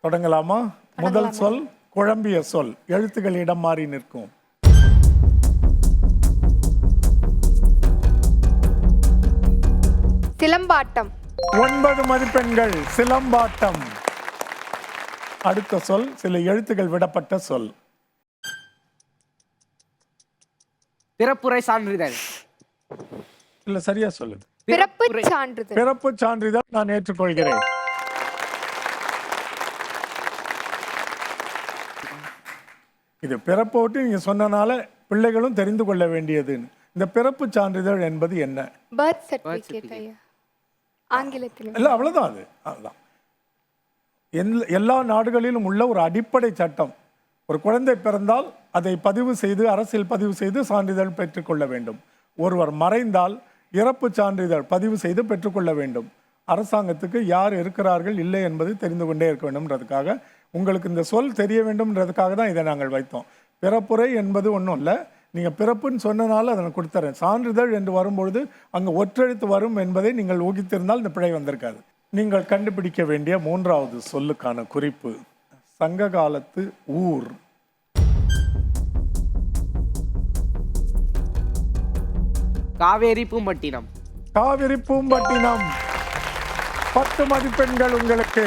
தொடங்கலாமா? முதல் சொல் குழம்பிய சொல். எழுத்துக்கள் இடம் மாறி நிற்கும். சிலம்பாட்டம். 9 மதிப்பெண்கள். சிலம்பாட்டம். அடுத்த சொல் சில எழுத்துக்கள் விடப்பட்ட சொல். பிறப்புரை சான்றிதழ். இல்ல, சரியா சொல்லுது. பிறப்பு சான்றிதழ். பிறப்பு சான்றிதழ் நான் ஏற்றுக்கொள்கிறேன். இது பிறப்போட்டு நீங்க சொன்னனால பிள்ளைகளும் தெரிந்து கொள்ள வேண்டியதுன்னு. இந்த பிறப்பு சான்றிதழ் என்பது என்ன? பர்த் சர்டிபிகேட் ஐயா, ஆங்கிலத்தில். இல்ல, அவ்வளவுதான். அதுதான் எல்லா நாடுகளிலும் உள்ள ஒரு அடிப்படை சட்டம். ஒரு குழந்தை பிறந்தால் அதை பதிவு செய்து, அரசியல் பதிவு செய்து சான்றிதழ் பெற்றுக்கொள்ள வேண்டும். ஒருவர் மறைந்தால் இறப்பு சான்றிதழ் பதிவு செய்து பெற்றுக்கொள்ள வேண்டும். அரசாங்கத்துக்கு யார் இருக்கிறார்கள் இல்லை என்பது தெரிந்து கொண்டே இருக்க வேண்டும்ன்றதுக்காக, உங்களுக்கு இந்த சொல் தெரிய வேண்டும்ன்றதுக்காக தான் இதை நாங்கள் வைத்தோம். பிறப்புரை என்பது ஒன்றும் இல்லை, நீங்கள் பிறப்புன்னு சொன்னனால அதை நான் கொடுத்துறேன். சான்றிதழ் என்று வரும்பொழுது அங்கே ஒற்றெழுத்து வரும் என்பதை நீங்கள் ஊகித்திருந்தால் இந்த பிழை வந்திருக்காது. நீங்கள் கண்டுபிடிக்க வேண்டிய 3வது சொல்லுக்கான குறிப்பு சங்க காலத்து ஊர். காவேரி பூம்பட்டினம். காவிரி பூம்பட்டினம். 10 மதிப்பெண்கள் உங்களுக்கு.